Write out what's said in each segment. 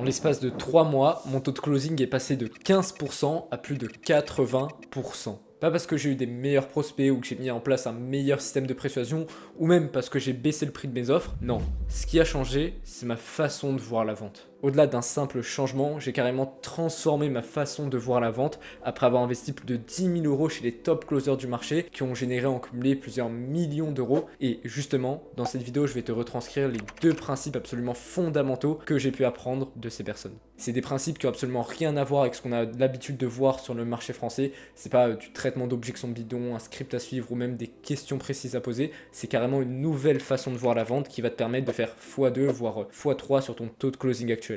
l'espace de 3 mois, mon taux de closing est passé de 15% à plus de 80%. Pas parce que j'ai eu des meilleurs prospects ou que j'ai mis en place un meilleur système de persuasion ou même parce que j'ai baissé le prix de mes offres. Non, ce qui a changé, c'est ma façon de voir la vente. Au-delà d'un simple changement, j'ai carrément transformé ma façon de voir la vente après avoir investi plus de 10 000 euros chez les top closers du marché qui ont généré en cumulé plusieurs millions d'euros. Et justement, dans cette vidéo, je vais te retranscrire les deux principes absolument fondamentaux que j'ai pu apprendre de ces personnes. C'est des principes qui ont absolument rien à voir avec ce qu'on a l'habitude de voir sur le marché français. C'est pas du traitement d'objections bidons, un script à suivre ou même des questions précises à poser. C'est carrément une nouvelle façon de voir la vente qui va te permettre de faire x2 voire x3 sur ton taux de closing actuel.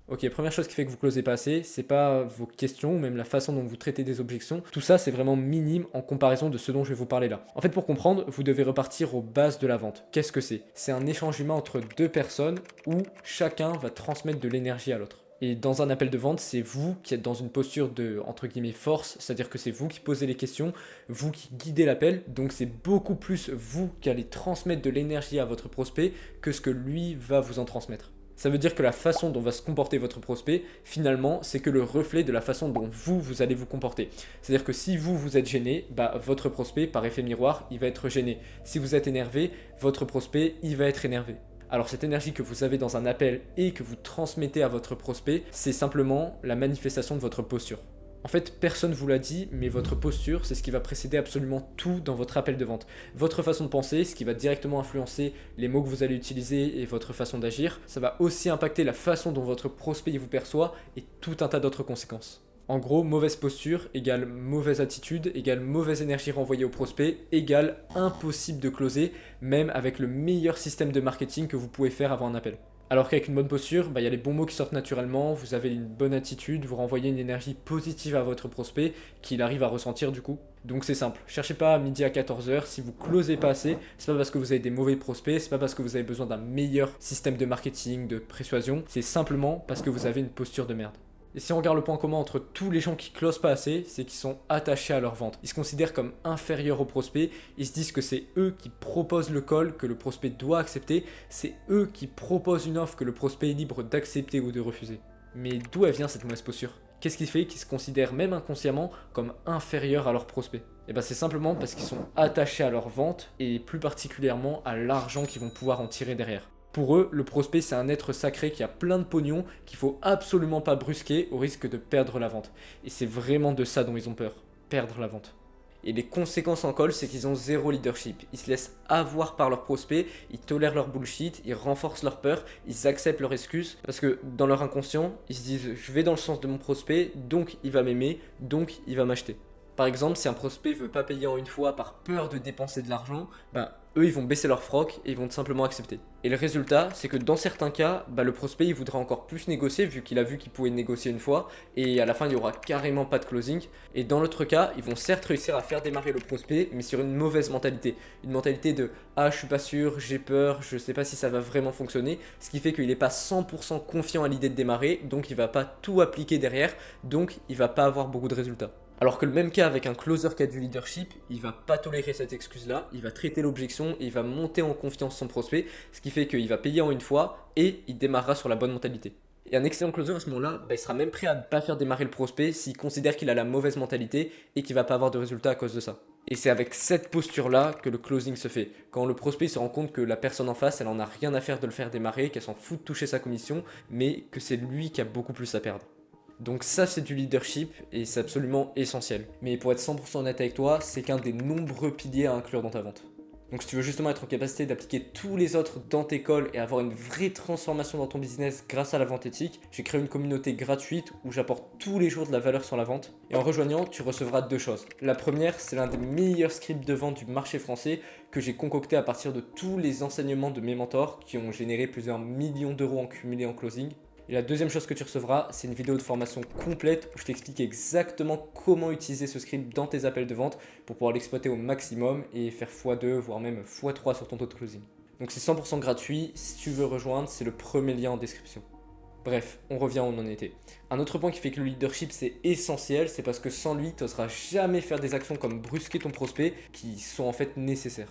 Ok, première chose qui fait que vous closez pas assez, c'est pas vos questions ou même la façon dont vous traitez des objections. Tout ça, c'est vraiment minime en comparaison de ce dont je vais vous parler là. En fait, pour comprendre, vous devez repartir aux bases de la vente. Qu'est-ce que c'est? C'est un échange humain entre deux personnes où chacun va transmettre de l'énergie à l'autre. Et dans un appel de vente, c'est vous qui êtes dans une posture de, entre guillemets, force, c'est-à-dire que c'est vous qui posez les questions, vous qui guidez l'appel, donc c'est beaucoup plus vous qui allez transmettre de l'énergie à votre prospect que ce que lui va vous en transmettre. Ça veut dire que la façon dont va se comporter votre prospect, finalement, c'est que le reflet de la façon dont vous allez vous comporter. C'est-à-dire que si vous êtes gêné, votre prospect, par effet miroir, il va être gêné. Si vous êtes énervé, votre prospect, il va être énervé. Alors cette énergie que vous avez dans un appel et que vous transmettez à votre prospect, c'est simplement la manifestation de votre posture. En fait, personne ne vous l'a dit, mais votre posture, c'est ce qui va précéder absolument tout dans votre appel de vente. Votre façon de penser, ce qui va directement influencer les mots que vous allez utiliser et votre façon d'agir, ça va aussi impacter la façon dont votre prospect vous perçoit et tout un tas d'autres conséquences. En gros, mauvaise posture égale mauvaise attitude, égale mauvaise énergie renvoyée au prospect, égale impossible de closer, même avec le meilleur système de marketing que vous pouvez faire avant un appel. Alors qu'avec une bonne posture, y a les bons mots qui sortent naturellement, vous avez une bonne attitude, vous renvoyez une énergie positive à votre prospect qu'il arrive à ressentir du coup. Donc c'est simple, cherchez pas à midi à 14h, si vous closez pas assez, c'est pas parce que vous avez des mauvais prospects, c'est pas parce que vous avez besoin d'un meilleur système de marketing, de persuasion, c'est simplement parce que vous avez une posture de merde. Et si on regarde le point commun entre tous les gens qui closent pas assez, c'est qu'ils sont attachés à leur vente. Ils se considèrent comme inférieurs au prospect, ils se disent que c'est eux qui proposent le call que le prospect doit accepter, c'est eux qui proposent une offre que le prospect est libre d'accepter ou de refuser. Mais d'où elle vient cette mauvaise posture? Qu'est-ce qui fait qu'ils se considèrent même inconsciemment comme inférieurs à leur prospect? Et c'est simplement parce qu'ils sont attachés à leur vente et plus particulièrement à l'argent qu'ils vont pouvoir en tirer derrière. Pour eux, le prospect, c'est un être sacré qui a plein de pognon, qu'il faut absolument pas brusquer au risque de perdre la vente. Et c'est vraiment de ça dont ils ont peur, perdre la vente. Et les conséquences en call, c'est qu'ils ont zéro leadership. Ils se laissent avoir par leurs prospects, ils tolèrent leur bullshit, ils renforcent leur peur, ils acceptent leurs excuses. Parce que dans leur inconscient, ils se disent je vais dans le sens de mon prospect, donc il va m'aimer, donc il va m'acheter. Par exemple, si un prospect veut pas payer en une fois par peur de dépenser de l'argent, eux ils vont baisser leur froc et ils vont tout simplement accepter. Et le résultat, c'est que dans certains cas, le prospect il voudra encore plus négocier vu qu'il a vu qu'il pouvait négocier une fois et à la fin il y aura carrément pas de closing. Et dans l'autre cas, ils vont certes réussir à faire démarrer le prospect mais sur une mauvaise mentalité. Une mentalité de ah je suis pas sûr, j'ai peur, je sais pas si ça va vraiment fonctionner. Ce qui fait qu'il n'est pas 100% confiant à l'idée de démarrer, donc il va pas tout appliquer derrière, donc il va pas avoir beaucoup de résultats. Alors que le même cas avec un closer qui a du leadership, il va pas tolérer cette excuse-là, il va traiter l'objection et il va monter en confiance son prospect, ce qui fait qu'il va payer en une fois et il démarrera sur la bonne mentalité. Et un excellent closer à ce moment-là, il sera même prêt à ne pas faire démarrer le prospect s'il considère qu'il a la mauvaise mentalité et qu'il va pas avoir de résultat à cause de ça. Et c'est avec cette posture-là que le closing se fait. Quand le prospect se rend compte que la personne en face, elle en a rien à faire de le faire démarrer, qu'elle s'en fout de toucher sa commission, mais que c'est lui qui a beaucoup plus à perdre. Donc ça c'est du leadership et c'est absolument essentiel. Mais pour être 100% honnête avec toi, c'est qu'un des nombreux piliers à inclure dans ta vente. Donc si tu veux justement être en capacité d'appliquer tous les autres dans tes calls et avoir une vraie transformation dans ton business grâce à la vente éthique, j'ai créé une communauté gratuite où j'apporte tous les jours de la valeur sur la vente. Et en rejoignant, tu recevras deux choses. La première, c'est l'un des meilleurs scripts de vente du marché français que j'ai concocté à partir de tous les enseignements de mes mentors qui ont généré plusieurs millions d'euros en cumulé en closing. Et la deuxième chose que tu recevras, c'est une vidéo de formation complète où je t'explique exactement comment utiliser ce script dans tes appels de vente pour pouvoir l'exploiter au maximum et faire x2 voire même x3 sur ton taux de closing. Donc c'est 100% gratuit, si tu veux rejoindre, c'est le premier lien en description. Bref, on revient où on en était. Un autre point qui fait que le leadership c'est essentiel, c'est parce que sans lui, tu n'oseras jamais faire des actions comme brusquer ton prospect qui sont en fait nécessaires.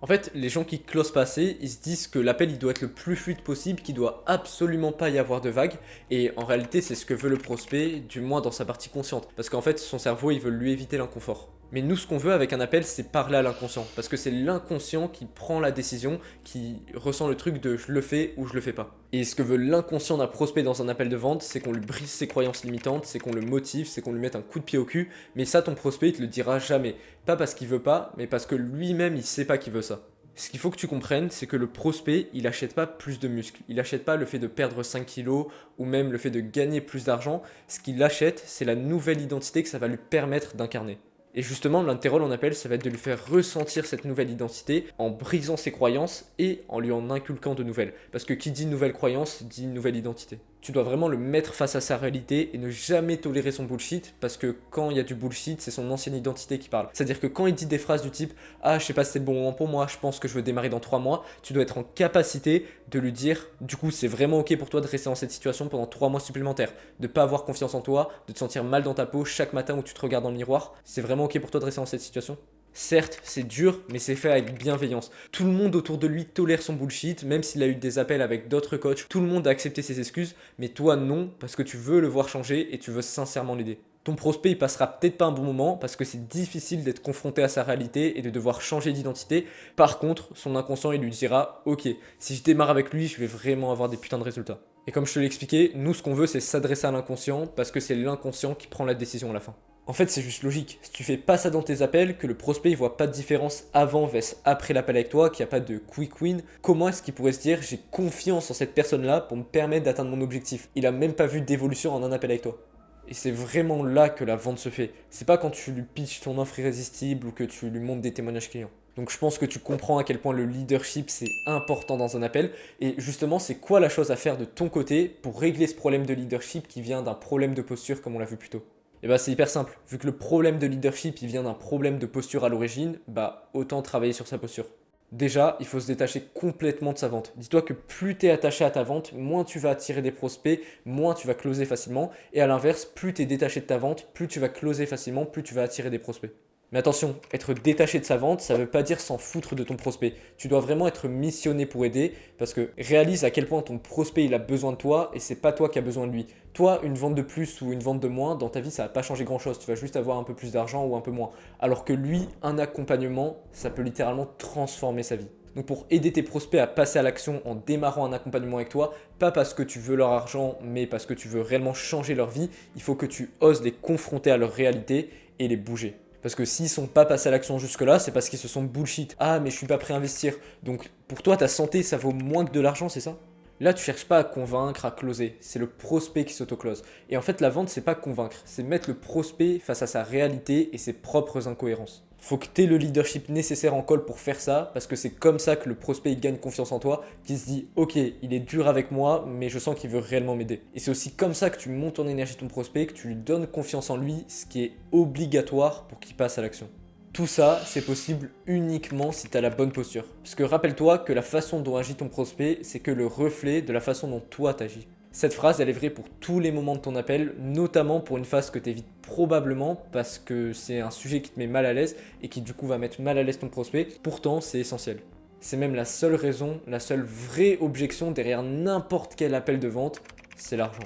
En fait, les gens qui closent pas assez, ils se disent que l'appel il doit être le plus fluide possible, qu'il doit absolument pas y avoir de vagues, et en réalité c'est ce que veut le prospect, du moins dans sa partie consciente, parce qu'en fait son cerveau il veut lui éviter l'inconfort. Mais nous ce qu'on veut avec un appel c'est parler à l'inconscient, parce que c'est l'inconscient qui prend la décision, qui ressent le truc de je le fais ou je le fais pas. Et ce que veut l'inconscient d'un prospect dans un appel de vente, c'est qu'on lui brise ses croyances limitantes, c'est qu'on le motive, c'est qu'on lui mette un coup de pied au cul, mais ça ton prospect il te le dira jamais. Pas parce qu'il veut pas, mais parce que lui-même il sait pas qu'il veut ça. Ce qu'il faut que tu comprennes, c'est que le prospect, il achète pas plus de muscles. Il achète pas le fait de perdre 5 kilos ou même le fait de gagner plus d'argent. Ce qu'il achète, c'est la nouvelle identité que ça va lui permettre d'incarner. Et justement, l'interrôle en appel, ça va être de lui faire ressentir cette nouvelle identité en brisant ses croyances et en lui en inculquant de nouvelles. Parce que qui dit nouvelle croyance, dit nouvelle identité. Tu dois vraiment le mettre face à sa réalité et ne jamais tolérer son bullshit parce que quand il y a du bullshit, c'est son ancienne identité qui parle. C'est-à-dire que quand il dit des phrases du type «Ah, je sais pas si c'est le bon moment pour moi, je pense que je veux démarrer dans 3 mois», tu dois être en capacité de lui dire «Du coup, c'est vraiment ok pour toi de rester dans cette situation pendant 3 mois supplémentaires, de pas avoir confiance en toi, de te sentir mal dans ta peau chaque matin où tu te regardes dans le miroir, c'est vraiment ok pour toi de rester dans cette situation ?» Certes, c'est dur, mais c'est fait avec bienveillance. Tout le monde autour de lui tolère son bullshit, même s'il a eu des appels avec d'autres coachs. Tout le monde a accepté ses excuses, mais toi non, parce que tu veux le voir changer et tu veux sincèrement l'aider. Ton prospect, il passera peut-être pas un bon moment parce que c'est difficile d'être confronté à sa réalité et de devoir changer d'identité. Par contre, son inconscient, il lui dira ok, si je démarre avec lui, je vais vraiment avoir des putains de résultats. Et comme je te l'ai expliqué, nous ce qu'on veut, c'est s'adresser à l'inconscient parce que c'est l'inconscient qui prend la décision à la fin. En fait, c'est juste logique. Si tu fais pas ça dans tes appels, que le prospect il voit pas de différence avant vs après l'appel avec toi, qu'il n'y a pas de quick win, comment est-ce qu'il pourrait se dire j'ai confiance en cette personne-là pour me permettre d'atteindre mon objectif? Il a même pas vu d'évolution en un appel avec toi. Et c'est vraiment là que la vente se fait. C'est pas quand tu lui pitches ton offre irrésistible ou que tu lui montres des témoignages clients. Donc je pense que tu comprends à quel point le leadership c'est important dans un appel. Et justement, c'est quoi la chose à faire de ton côté pour régler ce problème de leadership qui vient d'un problème de posture comme on l'a vu plus tôt? Et bah c'est hyper simple, vu que le problème de leadership il vient d'un problème de posture à l'origine, bah autant travailler sur sa posture. Déjà, il faut se détacher complètement de sa vente. Dis-toi que plus tu es attaché à ta vente, moins tu vas attirer des prospects, moins tu vas closer facilement. Et à l'inverse, plus tu es détaché de ta vente, plus tu vas closer facilement, plus tu vas attirer des prospects. Mais attention, être détaché de sa vente, ça ne veut pas dire s'en foutre de ton prospect. Tu dois vraiment être missionné pour aider parce que réalise à quel point ton prospect il a besoin de toi et c'est pas toi qui as besoin de lui. Toi, une vente de plus ou une vente de moins, dans ta vie, ça va pas changer grand chose. Tu vas juste avoir un peu plus d'argent ou un peu moins. Alors que lui, un accompagnement, ça peut littéralement transformer sa vie. Donc pour aider tes prospects à passer à l'action en démarrant un accompagnement avec toi, pas parce que tu veux leur argent, mais parce que tu veux réellement changer leur vie, il faut que tu oses les confronter à leur réalité et les bouger. Parce que s'ils sont pas passés à l'action jusque-là, c'est parce qu'ils se sont bullshit. Ah, mais je suis pas prêt à investir. Donc pour toi, ta santé, ça vaut moins que de l'argent, c'est ça? Là, tu cherches pas à convaincre, à closer. C'est le prospect qui s'auto-close. Et en fait, la vente, c'est pas convaincre. C'est mettre le prospect face à sa réalité et ses propres incohérences. Faut que tu aies le leadership nécessaire en call pour faire ça, parce que c'est comme ça que le prospect il gagne confiance en toi, qui se dit ok, il est dur avec moi, mais je sens qu'il veut réellement m'aider. Et c'est aussi comme ça que tu montes en énergie ton prospect, que tu lui donnes confiance en lui, ce qui est obligatoire pour qu'il passe à l'action. Tout ça, c'est possible uniquement si tu as la bonne posture. Parce que rappelle-toi que la façon dont agit ton prospect, c'est que le reflet de la façon dont toi t'agis. Cette phrase, elle est vraie pour tous les moments de ton appel, notamment pour une phase que tu évites probablement parce que c'est un sujet qui te met mal à l'aise et qui du coup va mettre mal à l'aise ton prospect. Pourtant, c'est essentiel. C'est même la seule raison, la seule vraie objection derrière n'importe quel appel de vente, c'est l'argent.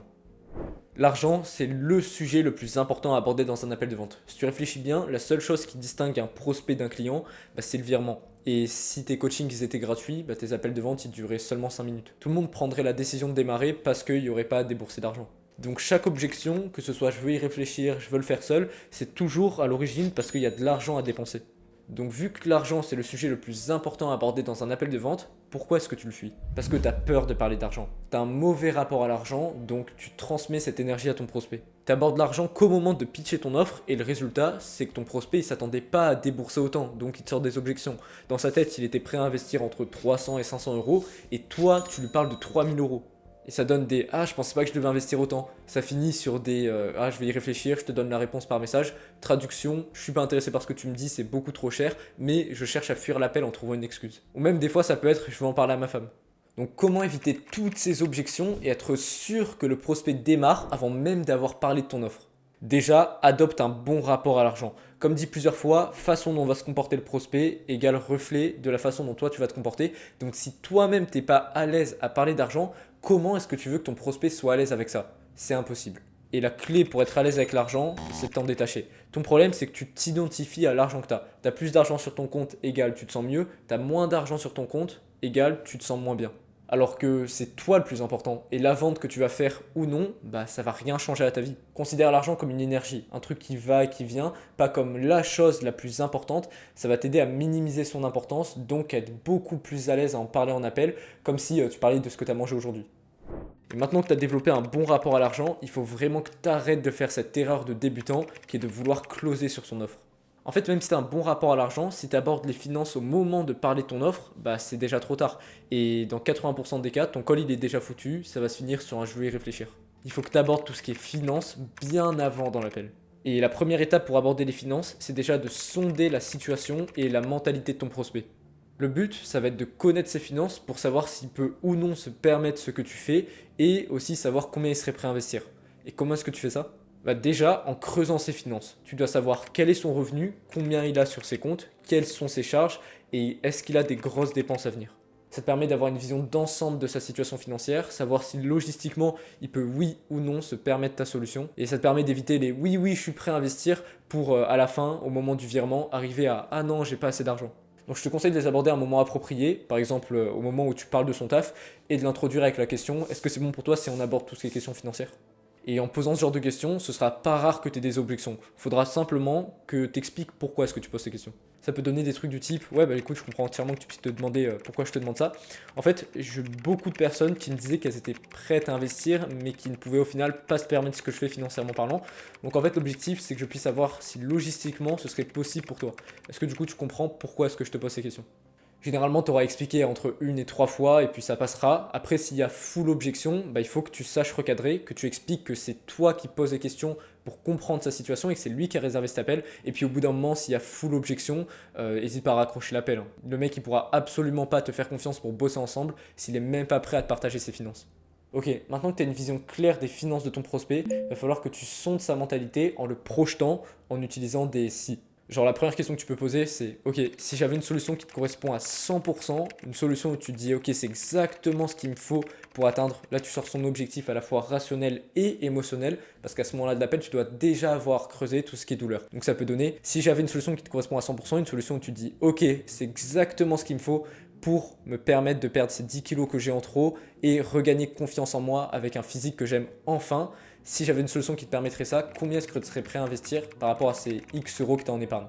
L'argent, c'est le sujet le plus important à aborder dans un appel de vente. Si tu réfléchis bien, la seule chose qui distingue un prospect d'un client, c'est le virement. Et si tes coachings ils étaient gratuits, tes appels de vente ils duraient seulement 5 minutes. Tout le monde prendrait la décision de démarrer parce qu'il n'y aurait pas à débourser d'argent. Donc chaque objection, que ce soit je veux y réfléchir, je veux le faire seul, c'est toujours à l'origine parce qu'il y a de l'argent à dépenser. Donc vu que l'argent c'est le sujet le plus important à aborder dans un appel de vente, pourquoi est-ce que tu le fuis? Parce que tu as peur de parler d'argent. Tu as un mauvais rapport à l'argent, donc tu transmets cette énergie à ton prospect. Tu abordes l'argent qu'au moment de pitcher ton offre et le résultat, c'est que ton prospect il s'attendait pas à débourser autant, donc il te sort des objections. Dans sa tête, il était prêt à investir entre 300 et 500 euros et toi, tu lui parles de 3000 euros. Et ça donne des ah, je pensais pas que je devais investir autant. Ça finit sur des ah, je vais y réfléchir, je te donne la réponse par message. Traduction, je suis pas intéressé par ce que tu me dis, c'est beaucoup trop cher, mais je cherche à fuir l'appel en trouvant une excuse. Ou même des fois, ça peut être je vais en parler à ma femme. Donc comment éviter toutes ces objections et être sûr que le prospect démarre avant même d'avoir parlé de ton offre? Déjà, adopte un bon rapport à l'argent. Comme dit plusieurs fois, façon dont va se comporter le prospect égale reflet de la façon dont toi tu vas te comporter. Donc si toi-même t'es pas à l'aise à parler d'argent, comment est-ce que tu veux que ton prospect soit à l'aise avec ça? C'est impossible. Et la clé pour être à l'aise avec l'argent, c'est de t'en détacher. Ton problème, c'est que tu t'identifies à l'argent que tu as. Tu as plus d'argent sur ton compte, égal, tu te sens mieux. Tu as moins d'argent sur ton compte, égal, tu te sens moins bien. Alors que c'est toi le plus important. Et la vente que tu vas faire ou non, bah ça va rien changer à ta vie. Considère l'argent comme une énergie, un truc qui va et qui vient, pas comme la chose la plus importante. Ça va t'aider à minimiser son importance, donc à être beaucoup plus à l'aise à en parler en appel, comme si tu parlais de ce que tu as mangé aujourd'hui. Et maintenant que tu as développé un bon rapport à l'argent, il faut vraiment que tu arrêtes de faire cette erreur de débutant qui est de vouloir closer sur son offre. En fait, même si tu as un bon rapport à l'argent, si tu abordes les finances au moment de parler de ton offre, bah c'est déjà trop tard. Et dans 80% des cas, ton call il est déjà foutu, ça va se finir sur un je vais y réfléchir. Il faut que tu abordes tout ce qui est finance bien avant dans l'appel. Et la première étape pour aborder les finances, c'est déjà de sonder la situation et la mentalité de ton prospect. Le but, ça va être de connaître ses finances pour savoir s'il peut ou non se permettre ce que tu fais et aussi savoir combien il serait prêt à investir. Et comment est-ce que tu fais ça? Bah déjà, en creusant ses finances. Tu dois savoir quel est son revenu, combien il a sur ses comptes, quelles sont ses charges et est-ce qu'il a des grosses dépenses à venir. Ça te permet d'avoir une vision d'ensemble de sa situation financière, savoir si logistiquement il peut oui ou non se permettre ta solution. Et ça te permet d'éviter les oui oui je suis prêt à investir pour à la fin, au moment du virement, arriver à ah non j'ai pas assez d'argent. Donc je te conseille de les aborder à un moment approprié, par exemple au moment où tu parles de son taf, et de l'introduire avec la question est-ce que c'est bon pour toi si on aborde toutes ces questions financières? Et en posant ce genre de questions, ce sera pas rare que tu aies des objections. Il faudra simplement que tu expliques pourquoi est-ce que tu poses ces questions. Ça peut donner des trucs du type ouais bah écoute je comprends entièrement que tu puisses te demander pourquoi je te demande ça. En fait j'ai eu beaucoup de personnes qui me disaient qu'elles étaient prêtes à investir mais qui ne pouvaient au final pas se permettre ce que je fais financièrement parlant. Donc en fait l'objectif c'est que je puisse savoir si logistiquement ce serait possible pour toi. Est-ce que du coup tu comprends pourquoi est-ce que je te pose ces questions? Généralement, tu auras expliqué entre une et trois fois et puis ça passera. Après, s'il y a full objection, bah, il faut que tu saches recadrer, que tu expliques que c'est toi qui poses les questions pour comprendre sa situation et que c'est lui qui a réservé cet appel. Et puis au bout d'un moment, s'il y a full objection, n'hésite pas à raccrocher l'appel, hein. Le mec, il pourra absolument pas te faire confiance pour bosser ensemble s'il est même pas prêt à te partager ses finances. Ok, maintenant que tu as une vision claire des finances de ton prospect, il va falloir que tu sondes sa mentalité en le projetant en utilisant des si. Genre la première question que tu peux poser c'est ok, si j'avais une solution qui te correspond à 100%, une solution où tu te dis ok c'est exactement ce qu'il me faut pour atteindre, là tu sors son objectif à la fois rationnel et émotionnel, parce qu'à ce moment-là de l'appel tu dois déjà avoir creusé tout ce qui est douleur. Donc ça peut donner, si j'avais une solution qui te correspond à 100%, une solution où tu te dis ok c'est exactement ce qu'il me faut pour me permettre de perdre ces 10 kilos que j'ai en trop et regagner confiance en moi avec un physique que j'aime enfin. Si j'avais une solution qui te permettrait ça, combien est-ce que tu serais prêt à investir par rapport à ces X euros que tu as en épargne?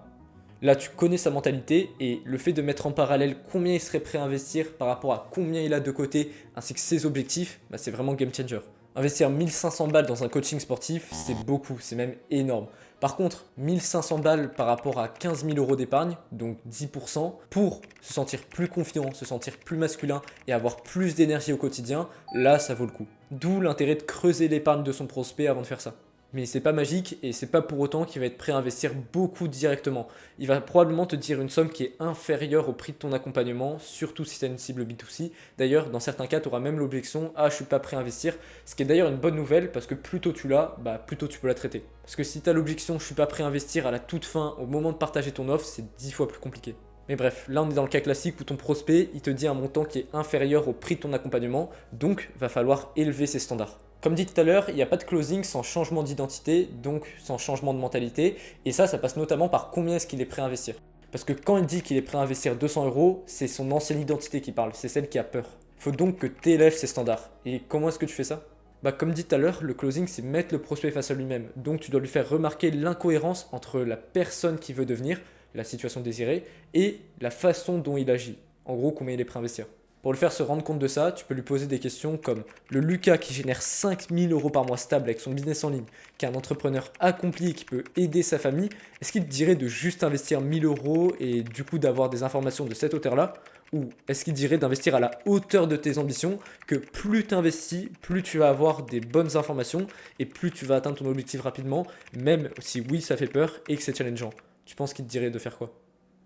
Là, tu connais sa mentalité et le fait de mettre en parallèle combien il serait prêt à investir par rapport à combien il a de côté ainsi que ses objectifs, bah, c'est vraiment game changer. Investir 1500 balles dans un coaching sportif, c'est beaucoup, c'est même énorme. Par contre, 1500 balles par rapport à 15 000 euros d'épargne, donc 10%, pour se sentir plus confiant, se sentir plus masculin et avoir plus d'énergie au quotidien, là, ça vaut le coup. D'où l'intérêt de creuser l'épargne de son prospect avant de faire ça. Mais c'est pas magique et c'est pas pour autant qu'il va être prêt à investir beaucoup directement. Il va probablement te dire une somme qui est inférieure au prix de ton accompagnement, surtout si tu as une cible B2C. D'ailleurs, dans certains cas, tu auras même l'objection ah, je suis pas prêt à investir. Ce qui est d'ailleurs une bonne nouvelle parce que plus tôt tu l'as, bah, plus tôt tu peux la traiter. Parce que si tu as l'objection je suis pas prêt à investir à la toute fin, au moment de partager ton offre, c'est 10 fois plus compliqué. Mais bref, là on est dans le cas classique où ton prospect il te dit un montant qui est inférieur au prix de ton accompagnement, donc va falloir élever ses standards. Comme dit tout à l'heure, il n'y a pas de closing sans changement d'identité, donc sans changement de mentalité, et ça passe notamment par combien est-ce qu'il est prêt à investir. Parce que quand il dit qu'il est prêt à investir 200 euros, c'est son ancienne identité qui parle, c'est celle qui a peur. Il faut donc que tu élèves ses standards. Et comment est-ce que tu fais ça? Bah comme dit tout à l'heure, le closing c'est mettre le prospect face à lui-même. Donc tu dois lui faire remarquer l'incohérence entre la personne qui veut devenir, la situation désirée, et la façon dont il agit. En gros, combien il est prêt à investir. Pour le faire se rendre compte de ça, tu peux lui poser des questions comme le Lucas qui génère 5000 euros par mois stable avec son business en ligne, qui est un entrepreneur accompli et qui peut aider sa famille, est-ce qu'il te dirait de juste investir 1000 euros et du coup d'avoir des informations de cette hauteur-là? Ou est-ce qu'il dirait d'investir à la hauteur de tes ambitions, que plus tu investis, plus tu vas avoir des bonnes informations et plus tu vas atteindre ton objectif rapidement, même si oui ça fait peur et que c'est challengeant. Tu penses qu'il te dirait de faire quoi?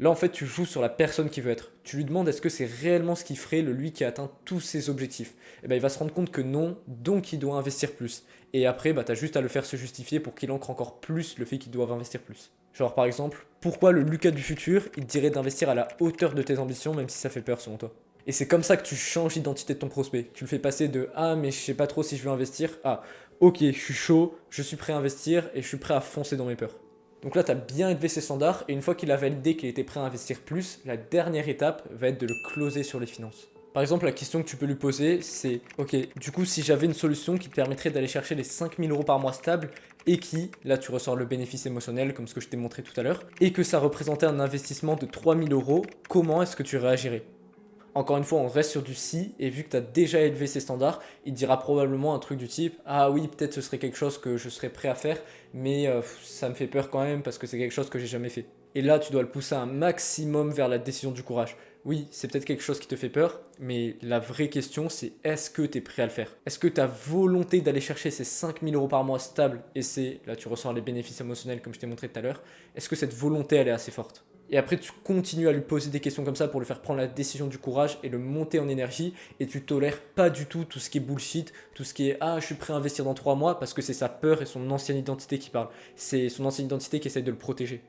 Là, en fait, tu joues sur la personne qui veut être. Tu lui demandes est-ce que c'est réellement ce qu'il ferait, lui qui a atteint tous ses objectifs. Et ben, il va se rendre compte que non, donc il doit investir plus. Et après, bah, tu as juste à le faire se justifier pour qu'il ancre encore plus le fait qu'il doit investir plus. Genre par exemple, pourquoi le Lucas du futur, il te dirait d'investir à la hauteur de tes ambitions même si ça fait peur selon toi. Et c'est comme ça que tu changes l'identité de ton prospect. Tu le fais passer de «Ah mais je sais pas trop si je veux investir» à «Ok, je suis chaud, je suis prêt à investir et je suis prêt à foncer dans mes peurs». Donc là, tu as bien élevé ses standards et une fois qu'il a validé qu'il était prêt à investir plus, la dernière étape va être de le closer sur les finances. Par exemple, la question que tu peux lui poser, c'est ok, du coup, si j'avais une solution qui te permettrait d'aller chercher les 5 000 € par mois stables et qui, là tu ressors le bénéfice émotionnel comme ce que je t'ai montré tout à l'heure, et que ça représentait un investissement de 3 000 €, comment est-ce que tu réagirais? Encore une fois, on reste sur du si, et vu que tu as déjà élevé ses standards, il dira probablement un truc du type «Ah oui, peut-être ce serait quelque chose que je serais prêt à faire, mais ça me fait peur quand même parce que c'est quelque chose que j'ai jamais fait». Et là, tu dois le pousser un maximum vers la décision du courage. Oui, c'est peut-être quelque chose qui te fait peur, mais la vraie question, c'est est-ce que tu es prêt à le faire? Est-ce que ta volonté d'aller chercher ces 5 000 € par mois stables, et c'est, là tu ressens les bénéfices émotionnels comme je t'ai montré tout à l'heure, est-ce que cette volonté, elle est assez forte? Et après, tu continues à lui poser des questions comme ça pour lui faire prendre la décision du courage et le monter en énergie. Et tu tolères pas du tout tout ce qui est bullshit, tout ce qui est «Ah, je suis prêt à investir dans 3 mois» parce que c'est sa peur et son ancienne identité qui parle. C'est son ancienne identité qui essaye de le protéger.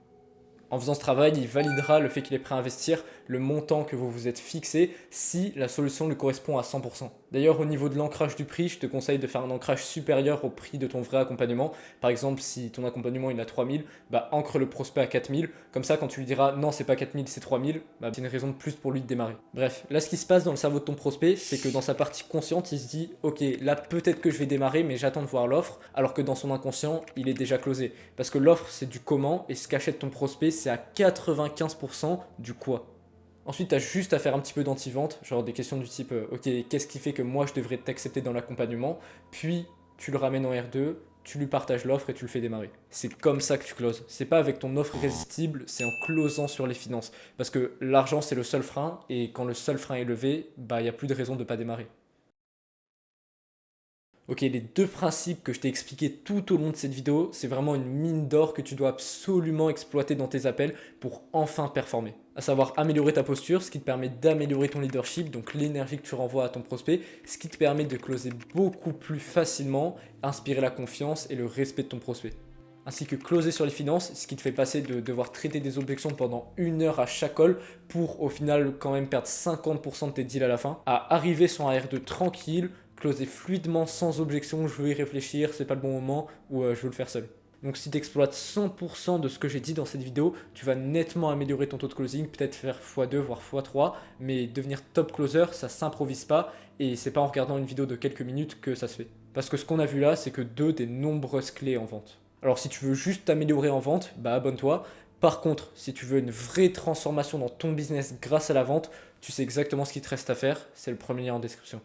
En faisant ce travail, il validera le fait qu'il est prêt à investir le montant que vous vous êtes fixé si la solution lui correspond à 100%. D'ailleurs, au niveau de l'ancrage du prix, je te conseille de faire un ancrage supérieur au prix de ton vrai accompagnement. Par exemple, si ton accompagnement il a 3000, bah ancre le prospect à 4000. Comme ça, quand tu lui diras non, c'est pas 4000, c'est 3000, bah, c'est une raison de plus pour lui de démarrer. Bref, là, ce qui se passe dans le cerveau de ton prospect, c'est que dans sa partie consciente, il se dit ok, là peut-être que je vais démarrer, mais j'attends de voir l'offre, alors que dans son inconscient, il est déjà closé. Parce que l'offre, c'est du comment, et ce qu'achète ton prospect, c'est à 95% du quoi. Ensuite, tu as juste à faire un petit peu d'anti-vente, genre des questions du type ok, qu'est-ce qui fait que moi je devrais t'accepter dans l'accompagnement? Puis tu le ramènes en R2, tu lui partages l'offre et tu le fais démarrer. C'est comme ça que tu closes. C'est pas avec ton offre irrésistible, c'est en closant sur les finances. Parce que l'argent, c'est le seul frein, et quand le seul frein est levé, bah il n'y a plus de raison de ne pas démarrer. Ok, les deux principes que je t'ai expliqués tout au long de cette vidéo, c'est vraiment une mine d'or que tu dois absolument exploiter dans tes appels pour enfin performer. À savoir améliorer ta posture, ce qui te permet d'améliorer ton leadership, donc l'énergie que tu renvoies à ton prospect, ce qui te permet de closer beaucoup plus facilement, inspirer la confiance et le respect de ton prospect. Ainsi que closer sur les finances, ce qui te fait passer de devoir traiter des objections pendant 1 heure à chaque call pour au final quand même perdre 50% de tes deals à la fin, à arriver sur un R2 tranquille, closer fluidement sans objection, je veux y réfléchir, c'est pas le bon moment, ou je veux le faire seul. Donc si tu exploites 100% de ce que j'ai dit dans cette vidéo, tu vas nettement améliorer ton taux de closing, peut-être faire x2 voire x3, mais devenir top closer, ça s'improvise pas, et c'est pas en regardant une vidéo de quelques minutes que ça se fait. Parce que ce qu'on a vu là, c'est que deux des nombreuses clés en vente. Alors si tu veux juste t'améliorer en vente, bah abonne-toi. Par contre, si tu veux une vraie transformation dans ton business grâce à la vente, tu sais exactement ce qu'il te reste à faire, c'est le premier lien en description.